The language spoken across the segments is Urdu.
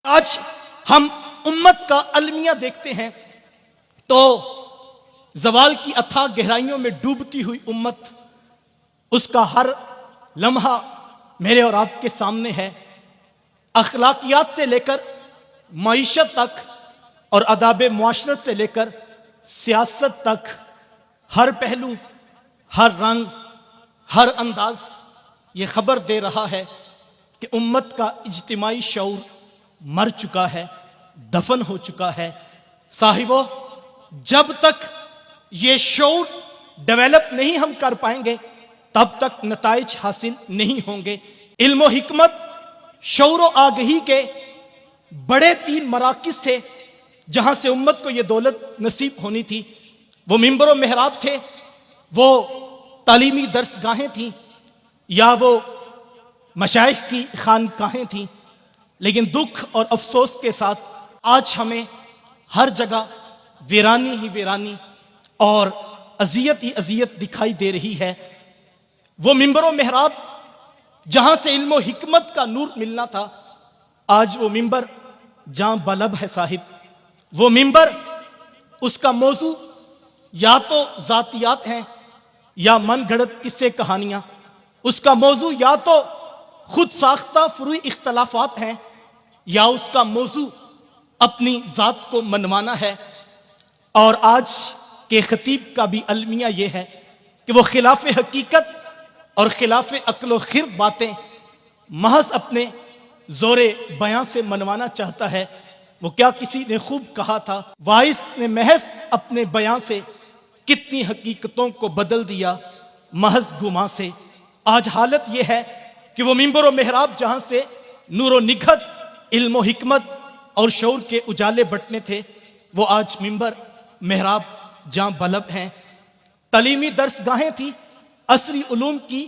آج ہم امت کا المیہ دیکھتے ہیں تو زوال کی اتھاہ گہرائیوں میں ڈوبتی ہوئی امت، اس کا ہر لمحہ میرے اور آپ کے سامنے ہے۔ اخلاقیات سے لے کر معیشت تک اور آداب معاشرت سے لے کر سیاست تک، ہر پہلو، ہر رنگ، ہر انداز یہ خبر دے رہا ہے کہ امت کا اجتماعی شعور مر چکا ہے، دفن ہو چکا ہے۔ صاحبو، جب تک یہ شعور ڈیولپ نہیں ہم کر پائیں گے تب تک نتائج حاصل نہیں ہوں گے۔ علم و حکمت، شعور و آگہی کے بڑے 3 مراکز تھے جہاں سے امت کو یہ دولت نصیب ہونی تھی۔ وہ منبر و محراب تھے، وہ تعلیمی درسگاہیں تھیں، یا وہ مشائخ کی خانقاہیں تھیں۔ لیکن دکھ اور افسوس کے ساتھ آج ہمیں ہر جگہ ویرانی ہی ویرانی اور اذیت ہی اذیت دکھائی دے رہی ہے۔ وہ منبر و محراب جہاں سے علم و حکمت کا نور ملنا تھا، آج وہ منبر جاں بلب ہے صاحب۔ وہ منبر، اس کا موضوع یا تو ذاتیات ہیں یا من گھڑت قصے کہانیاں، اس کا موضوع یا تو خود ساختہ فروعی اختلافات ہیں یا اس کا موضوع اپنی ذات کو منوانا ہے۔ اور آج کے خطیب کا بھی المیہ یہ ہے کہ وہ خلاف حقیقت اور خلاف عقل و خرد باتیں محض اپنے زور بیان سے منوانا چاہتا ہے۔ وہ کیا کسی نے خوب کہا تھا، وائس نے محض اپنے بیان سے کتنی حقیقتوں کو بدل دیا محض گمان سے۔ آج حالت یہ ہے کہ وہ منبر و محراب جہاں سے نور و نگہت، علم و حکمت اور شعور کے اجالے بٹنے تھے، وہ آج منبر محراب جہاں بلب ہیں۔ تعلیمی درسگاہیں تھی، عصری علوم کی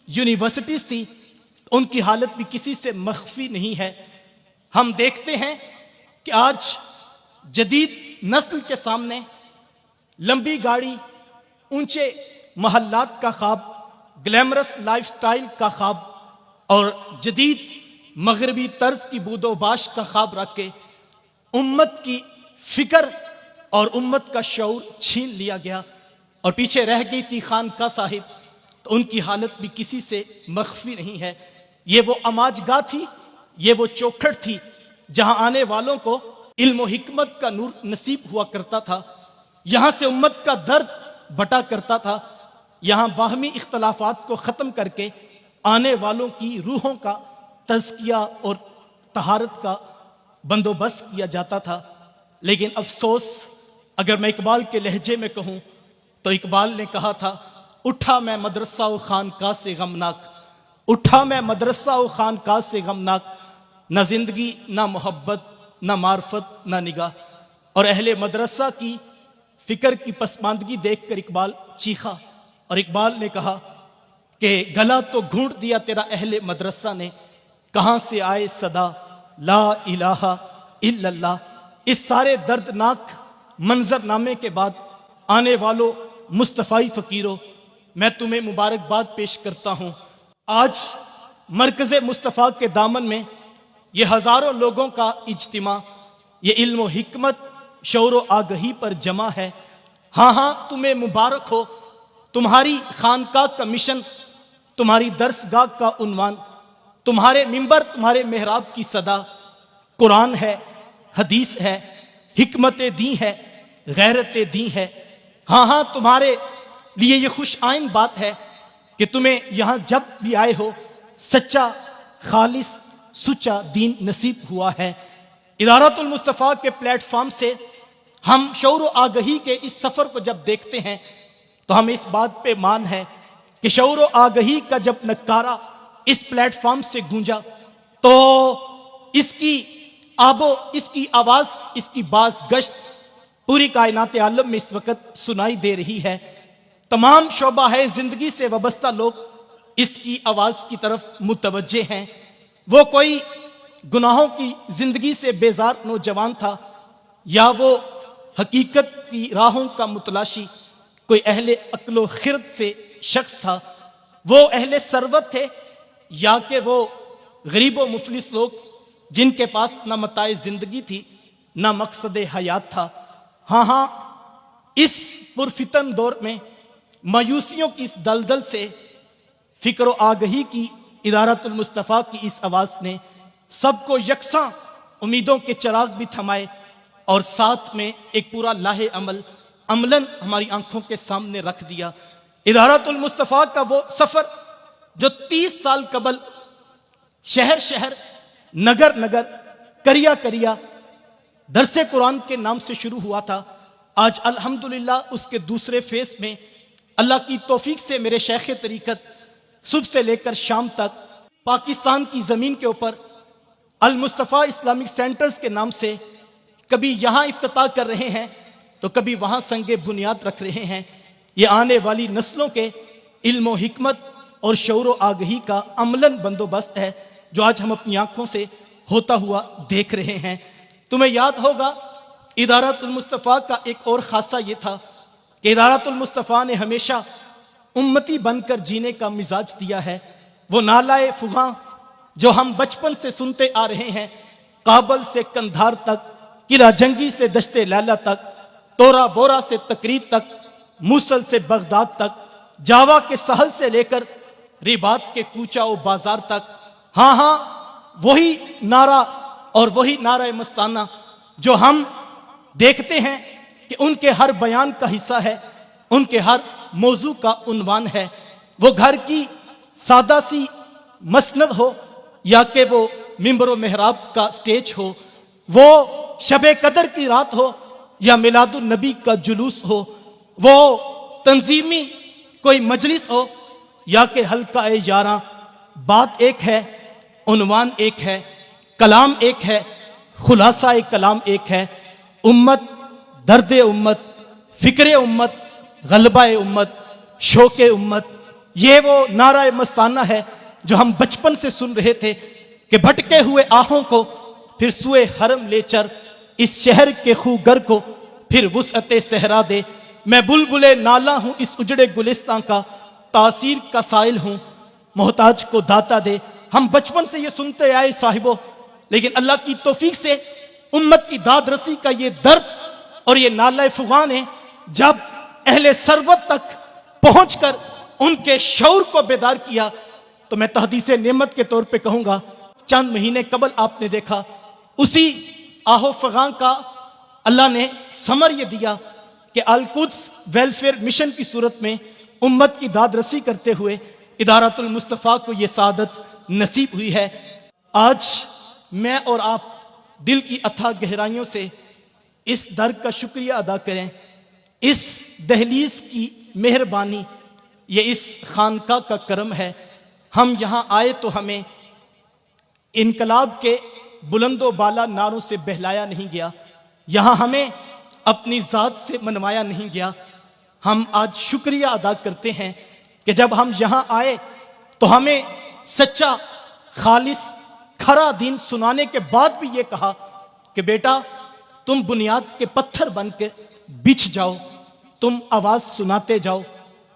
یونیورسٹیز تھی، ان کی حالت بھی کسی سے مخفی نہیں ہے۔ ہم دیکھتے ہیں کہ آج جدید نسل کے سامنے لمبی گاڑی، اونچے محلات کا خواب، گلیمرس لائف سٹائل کا خواب اور جدید مغربی طرز کی بود و باش کا خواب رکھ کے امت کی فکر اور امت کا شعور چھین لیا گیا اور پیچھے رہ گئی تھی خانقاہ صاحب، تو ان کی حالت بھی کسی سے مخفی نہیں ہے۔ یہ وہ اماج گاہ تھی، یہ وہ چوکھٹ تھی جہاں آنے والوں کو علم و حکمت کا نور نصیب ہوا کرتا تھا، یہاں سے امت کا درد بٹا کرتا تھا، یہاں باہمی اختلافات کو ختم کر کے آنے والوں کی روحوں کا تزکیہ اور طہارت کا بندوبست کیا جاتا تھا۔ لیکن افسوس، اگر میں اقبال کے لہجے میں کہوں تو اقبال نے کہا تھا، اٹھا میں مدرسہ و خانقاہ سے غمناک، اٹھا میں مدرسہ و خانقاہ سے غمناک، نہ زندگی نہ محبت نہ معرفت نہ نگاہ۔ اور اہل مدرسہ کی فکر کی پسماندگی دیکھ کر اقبال چیخا اور اقبال نے کہا کہ گلا تو گھونٹ دیا تیرا اہل مدرسہ نے، کہاں سے آئے صدا لا الہ الا اللہ۔ اس سارے دردناک منظر نامے کے بعد آنے والوں مصطفی فقیروں، میں تمہیں مبارکباد پیش کرتا ہوں۔ آج مرکز مصطفیٰ کے دامن میں یہ ہزاروں لوگوں کا اجتماع، یہ علم و حکمت، شعور و آگہی پر جمع ہے۔ ہاں ہاں، تمہیں مبارک ہو، تمہاری خانقاہ کا مشن، تمہاری درسگاہ کا عنوان، تمہارے منبر، تمہارے محراب کی صدا قرآن ہے، حدیث ہے، حکمت دین ہے، غیرت دین ہے۔ ہاں ہاں، تمہارے لیے یہ خوش آئند بات ہے کہ تمہیں یہاں جب بھی آئے ہو سچا، خالص، سچا دین نصیب ہوا ہے۔ ادارت المصطفیٰ کے پلیٹ فارم سے ہم شعور و آگہی کے اس سفر کو جب دیکھتے ہیں تو ہمیں اس بات پہ مان ہے کہ شعور و آگہی کا جب نکارہ اس پلیٹ فارم سے گونجا تو اس کی آب و اس کی آواز، اس کی باز گشت پوری کائنات عالم میں اس وقت سنائی دے رہی ہے۔ تمام شعبہ ہے زندگی سے وابستہ لوگ اس کی آواز کی طرف متوجہ ہیں۔ وہ کوئی گناہوں کی زندگی سے بیزار نوجوان تھا یا وہ حقیقت کی راہوں کا متلاشی کوئی اہل عقل و خرد سے شخص تھا، وہ اہل ثروت تھے یا کہ وہ غریب و مفلس لوگ جن کے پاس نہ متاع زندگی تھی نہ مقصد حیات تھا. ہاں اس پرفتن دور میں مایوسیوں کی اس دلدل سے فکر و آگہی کی ادارۃ المصطفیٰ کی اس آواز نے سب کو یکساں امیدوں کے چراغ بھی تھمائے اور ساتھ میں ایک پورا لاہ عمل عملاً ہماری آنکھوں کے سامنے رکھ دیا. ادارۃ المصطفیٰ کا وہ سفر جو 30 سال قبل شہر شہر نگر نگر کریا کریا درس قرآن کے نام سے شروع ہوا تھا، آج الحمدللہ اس کے دوسرے فیز میں اللہ کی توفیق سے میرے شیخ طریقت صبح سے لے کر شام تک پاکستان کی زمین کے اوپر المصطفیٰ اسلامک سینٹرز کے نام سے کبھی یہاں افتتاح کر رہے ہیں تو کبھی وہاں سنگ بنیاد رکھ رہے ہیں. یہ آنے والی نسلوں کے علم و حکمت اور شعور و آگہی کا عملاً بندوبست ہے جو آج ہم اپنی آنکھوں سے ہوتا ہوا دیکھ رہے ہیں. تمہیں یاد ہوگا ادارۃ المصطفیٰ کا ایک اور خاصہ یہ تھا کہ ادارۃ المصطفیٰ نے ہمیشہ امتی بن کر جینے کا مزاج دیا ہے. وہ نالائے فغاں جو ہم بچپن سے سنتے آ رہے ہیں، کابل سے کندھار تک، قلعہ جنگی سے دشت لیلہ تک، تورا بورا سے تکریت تک، موصل سے بغداد تک، جاوا کے ساحل سے لے کر رباط کے کوچہ و بازار تک. ہاں وہی نعرہ اور وہی نعرہ مستانہ جو ہم دیکھتے ہیں کہ ان کے ہر بیان کا حصہ ہے، ان کے ہر موضوع کا عنوان ہے. وہ گھر کی سادہ سی مسند ہو یا کہ وہ ممبر و محراب کا سٹیج ہو، وہ شب قدر کی رات ہو یا میلاد النبی کا جلوس ہو، وہ تنظیمی کوئی مجلس ہو یا کہ حلقہ یاراں، بات ایک ہے، عنوان ایک ہے، کلام ایک ہے، خلاصہ کلام ایک ہے. امت، درد امت، فکر امت، غلبہ امت، شوق امت، یہ وہ نعرہ مستانہ ہے جو ہم بچپن سے سن رہے تھے کہ بھٹکے ہوئے آہوں کو پھر سوئے حرم لے چر، اس شہر کے خوگر کو پھر وسعت صحرا دے. میں بلبل نالا ہوں اس اجڑے گلستان کا، تاثیر کا سائل ہوں، محتاج کو داتا دے. ہم بچپن سے یہ سنتے آئے صاحبوں، لیکن اللہ کی توفیق سے امت کی داد رسی کا یہ درد اور یہ نالہ فغاں نے جب اہل ثروت تک پہنچ کر ان کے شعور کو بیدار کیا تو میں تحدیث نعمت کے طور پہ کہوں گا چند مہینے قبل آپ نے دیکھا اسی آہو فغاں کا اللہ نے ثمر یہ دیا کہ القدس ویلفیئر مشن کی صورت میں امت کی داد رسی کرتے ہوئے ادارۃ المصطفیٰ کو یہ سعادت نصیب ہوئی ہے. آج میں اور آپ دل کی اتھا گہرائیوں سے اس در کا شکریہ ادا کریں. اس دہلیز کی مہربانی، یہ اس خانقاہ کا کرم ہے. ہم یہاں آئے تو ہمیں انقلاب کے بلند و بالا نعروں سے بہلایا نہیں گیا، یہاں ہمیں اپنی ذات سے منوایا نہیں گیا. ہم آج شکریہ ادا کرتے ہیں کہ جب ہم یہاں آئے تو ہمیں سچا خالص کھرا دین سنانے کے بعد بھی یہ کہا کہ بیٹا تم بنیاد کے پتھر بن کے بچھ جاؤ، تم آواز سناتے جاؤ،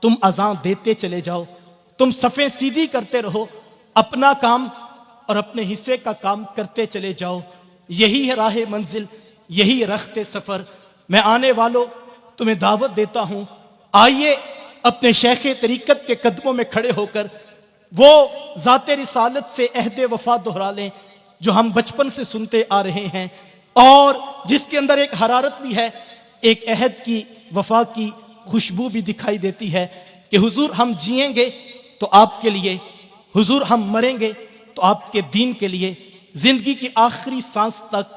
تم اذان دیتے چلے جاؤ، تم صفیں سیدھی کرتے رہو، اپنا کام اور اپنے حصے کا کام کرتے چلے جاؤ. یہی ہے راہ منزل، یہی رخت سفر. میں آنے والوں تمہیں دعوت دیتا ہوں، آئیے اپنے شیخ طریقت کے قدموں میں کھڑے ہو کر وہ ذات رسالت سے عہد وفا دہرا لیں جو ہم بچپن سے سنتے آ رہے ہیں اور جس کے اندر ایک حرارت بھی ہے، ایک عہد کی وفا کی خوشبو بھی دکھائی دیتی ہے کہ حضور ہم جئیں گے تو آپ کے لیے، حضور ہم مریں گے تو آپ کے دین کے لیے، زندگی کی آخری سانس تک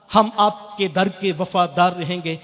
ہم آپ کے در کے وفادار رہیں گے.